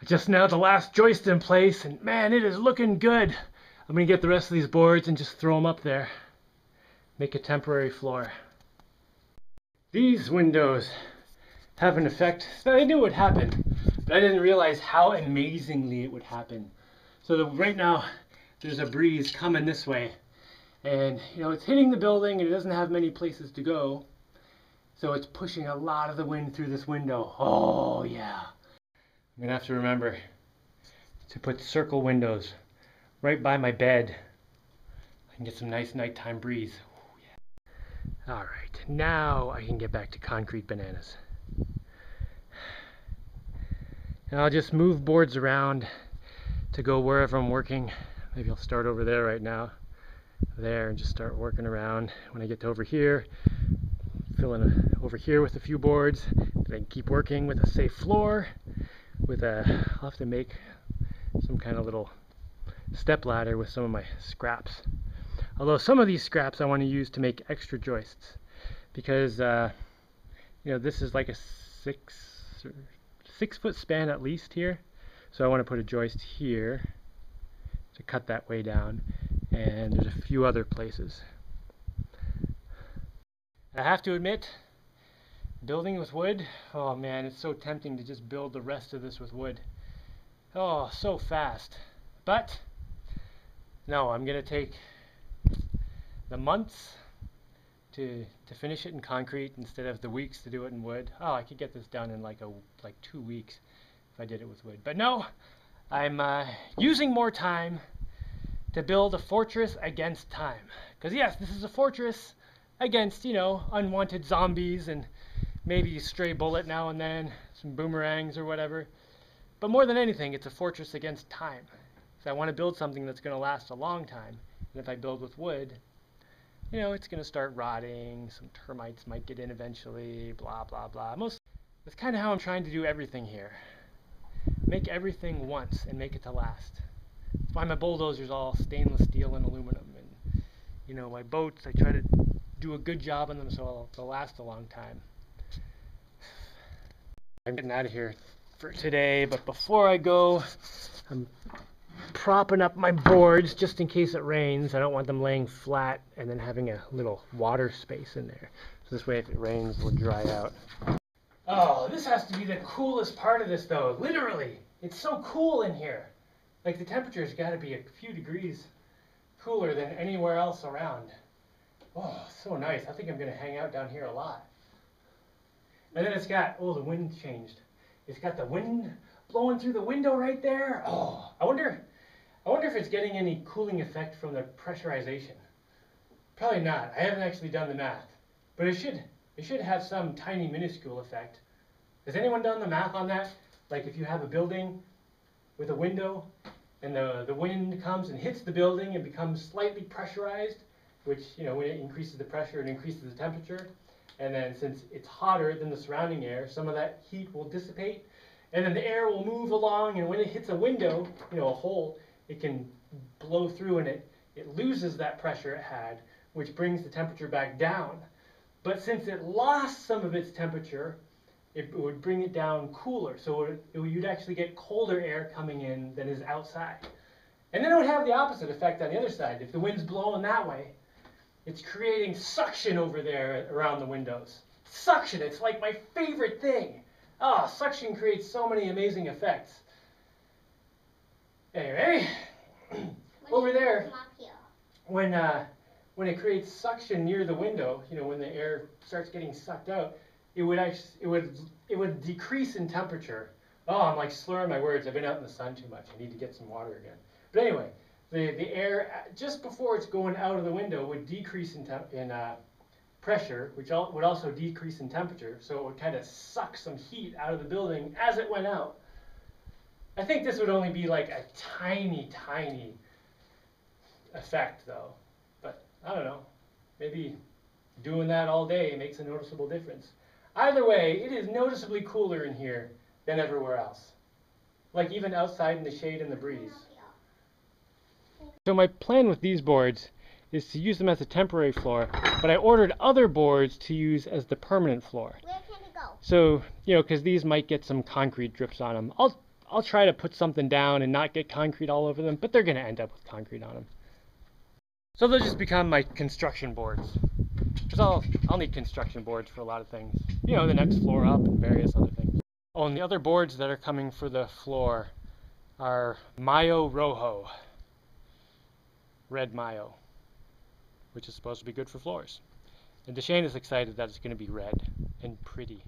I just nailed the last joist in place, and man, it is looking good. I'm gonna get the rest of these boards and just throw them up there. Make a temporary floor. These windows have an effect that I knew would happen, but I didn't realize how amazingly it would happen. So right now, there's a breeze coming this way, and it's hitting the building and it doesn't have many places to go. So it's pushing a lot of the wind through this window. Oh yeah. I'm gonna have to remember to put circle windows right by my bed. I can get some nice nighttime breeze. Ooh, yeah. All right, now I can get back to concrete bananas. And I'll just move boards around to go wherever I'm working. Maybe I'll start over there right now. There, and just start working around. When I get to over here, fill in over here with a few boards. Then keep working with a safe floor. I'll have to make some kind of little step ladder with some of my scraps. Although some of these scraps I want to use to make extra joists, because this is like a 6 foot span at least here. So I want to put a joist here to cut that way down, and there's a few other places. I have to admit, building with wood, oh man, it's so tempting to just build the rest of this with wood. Oh, so fast. But no, I'm gonna take the months to finish it in concrete instead of the weeks to do it in wood. Oh, I could get this done in like 2 weeks if I did it with wood. But no, I'm using more time to build a fortress against time. Because yes, this is a fortress against, unwanted zombies and maybe a stray bullet now and then, some boomerangs or whatever. But more than anything, it's a fortress against time. So I want to build something that's going to last a long time. And if I build with wood, it's going to start rotting. Some termites might get in eventually, blah, blah, blah. That's kind of how I'm trying to do everything here. Make everything once and make it to last. That's why my bulldozer's all stainless steel and aluminum. And, my boats, I try to do a good job on them so they'll last a long time. I'm getting out of here for today, but before I go, I'm propping up my boards just in case it rains. I don't want them laying flat and then having a little water space in there. So this way if it rains, it'll dry out. Oh, this has to be the coolest part of this though. Literally, it's so cool in here. Like the temperature's got to be a few degrees cooler than anywhere else around. Oh, so nice. I think I'm going to hang out down here a lot. And then it's got, the wind changed. It's got the wind blowing through the window right there. Oh, I wonder if it's getting any cooling effect from the pressurization. Probably not. I haven't actually done the math. But it should have some tiny minuscule effect. Has anyone done the math on that? Like if you have a building with a window and the wind comes and hits the building and becomes slightly pressurized, which, when it increases the pressure, it increases the temperature. And then since it's hotter than the surrounding air, some of that heat will dissipate. And then the air will move along, and when it hits a window, a hole, it can blow through and it loses that pressure it had, which brings the temperature back down. But since it lost some of its temperature, it would bring it down cooler. So you'd actually get colder air coming in than is outside. And then it would have the opposite effect on the other side. If the wind's blowing that way, it's creating suction over there around the windows. Suction, it's like my favorite thing. Oh, suction creates so many amazing effects. Anyway, over there, when it creates suction near the window, when the air starts getting sucked out, it would decrease in temperature. Oh, I'm like slurring my words. I've been out in the sun too much. I need to get some water again. But anyway, the air just before it's going out of the window would decrease in pressure, which would also decrease in temperature. So it would kind of suck some heat out of the building as it went out. I think this would only be like a tiny, tiny effect though. But I don't know. Maybe doing that all day makes a noticeable difference. Either way, it is noticeably cooler in here than everywhere else. Like even outside in the shade and the breeze. So my plan with these boards is to use them as a temporary floor, but I ordered other boards to use as the permanent floor. Where can it go? So, because these might get some concrete drips on them. I'll I'll try to put something down and not get concrete all over them, but they're going to end up with concrete on them. So they'll just become my construction boards. Because I'll need construction boards for a lot of things. You know, the next floor up and various other things. Oh, and the other boards that are coming for the floor are Mayo Rojo. Red Mayo. Which is supposed to be good for floors. And Deshane is excited that it's going to be red and pretty.